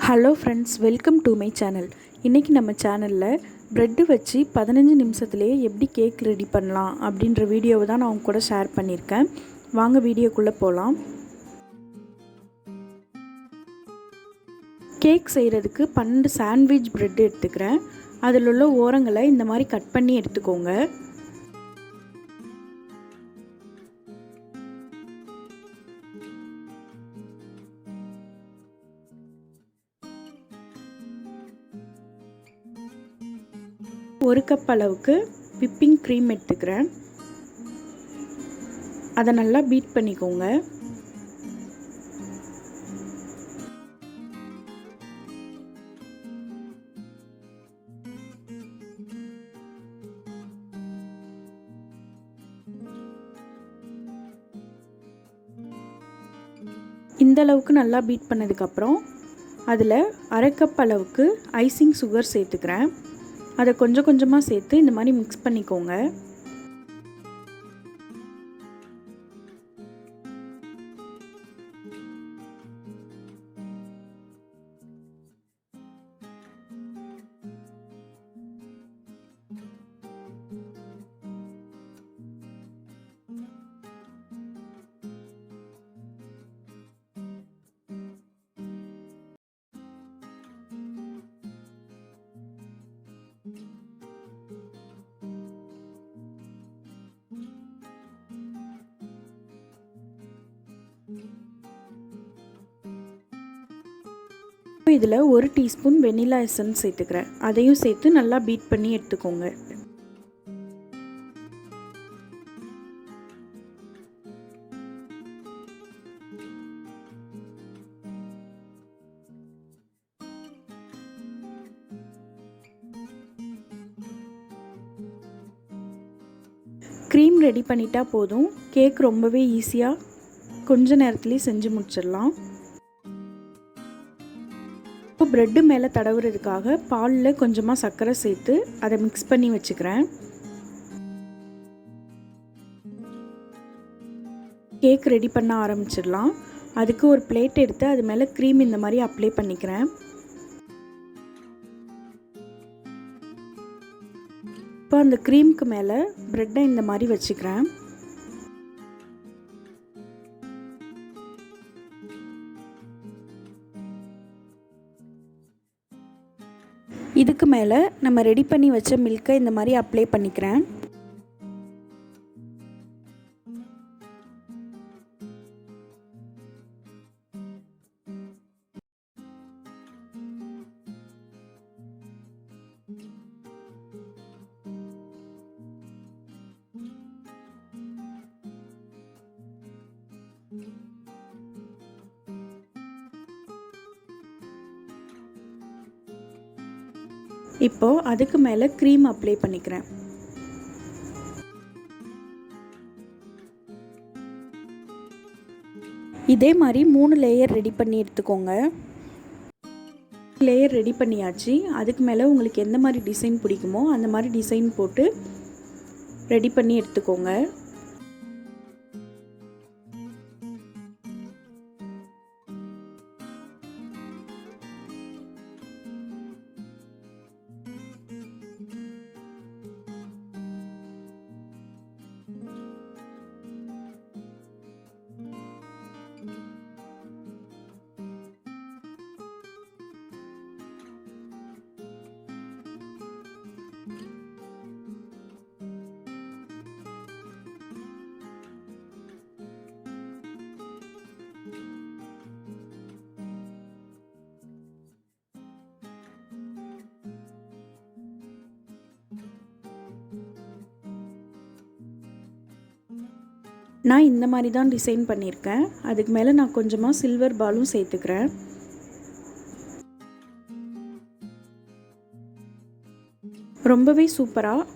Hello friends, welcome to my channel. இன்றைக்கி நம்ம சேனலில் ப்ரெட்டு வச்சு 15 நிமிஷத்துலேயே எப்படி கேக் ரெடி பண்ணலாம் அப்படின்ற வீடியோவை தான் நான் உங்க கூட ஷேர் பண்ணியிருக்கேன். வாங்க வீடியோக்குள்ளே போகலாம். கேக் செய்கிறதுக்கு 12 சாண்ட்விச் ப்ரெட் எடுத்துக்கிறேன். அதில் உள்ள ஓரங்களை இந்த மாதிரி கட் பண்ணி எடுத்துக்கோங்க. ஒரு கப் அளவுக்கு விப்பிங் க்ரீம் எடுத்துக்கிறேன். அதை நல்லா பீட் பண்ணிக்கோங்க. இந்த அளவுக்கு நல்லா பீட் பண்ணதுக்கப்புறம் அதில் அரை கப் அளவுக்கு ஐசிங் சுகர் சேர்த்துக்கிறேன். அதை கொஞ்சம் கொஞ்சமாக சேர்த்து இந்த மாதிரி மிக்ஸ் பண்ணிக்கோங்க. இதில் 1 டீஸ்பூன் வெனிலா எசன்ஸ் சேர்த்துக்கிறேன். அதையும் சேர்த்து நல்லா பீட் பண்ணி எடுத்துக்கோங்க. க்ரீம் ரெடி பண்ணிட்டா போதும். கேக் ரொம்பவே ஈஸியாக கொஞ்ச நேரத்துலேயே செஞ்சு முடிச்சிடலாம். இப்போ ப்ரெட்டு மேலே தடவுறதுக்காக பாலில் கொஞ்சமாக சர்க்கரை சேர்த்து அதை மிக்ஸ் பண்ணி வச்சுக்கிறேன். கேக் ரெடி பண்ண ஆரம்பிச்சிடலாம். அதுக்கு ஒரு பிளேட் எடுத்து அது மேலே க்ரீம் இந்த மாதிரி அப்ளை பண்ணிக்கிறேன். இப்போ அந்த க்ரீமுக்கு மேலே ப்ரெட்டை இந்த மாதிரி வச்சுக்கிறேன். இதுக்கு மேலே நம்ம ரெடி பண்ணி வச்ச மில்கை இந்த மாதிரி அப்ளை பண்ணிக்கிறேன். இப்போது அதுக்கு மேலே க்ரீம் அப்ளை பண்ணிக்கிறேன். இதே மாதிரி 3 லேயர் ரெடி பண்ணி எடுத்துக்கோங்க. லேயர் ரெடி பண்ணியாச்சு. அதுக்கு மேலே உங்களுக்கு எந்த மாதிரி டிசைன் பிடிக்குமோ அந்த மாதிரி டிசைன் போட்டு ரெடி பண்ணி எடுத்துக்கோங்க. நான் இந்த மாதிரி தான் டிசைன் பண்ணியிருக்கேன். அதுக்கு மேலே நான் கொஞ்சமாக சில்வர் பாலும் சேர்த்துக்கிறேன். ரொம்பவே சூப்பராக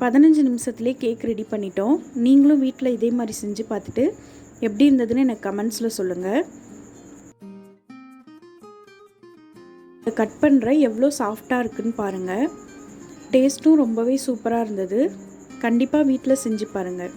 15 நிமிஷத்துலேயே கேக் ரெடி பண்ணிட்டோம். நீங்களும் வீட்டில் இதே மாதிரி செஞ்சு பார்த்துட்டு எப்படி இருந்ததுன்னு எனக்கு கமெண்ட்ஸில் சொல்லுங்கள். கட் பண்ணுற எவ்வளோ சாஃப்டாக இருக்குன்னு பாருங்கள். டேஸ்ட்டும் ரொம்பவே சூப்பராக இருந்தது. கண்டிப்பாக வீட்டில் செஞ்சு பாருங்கள்.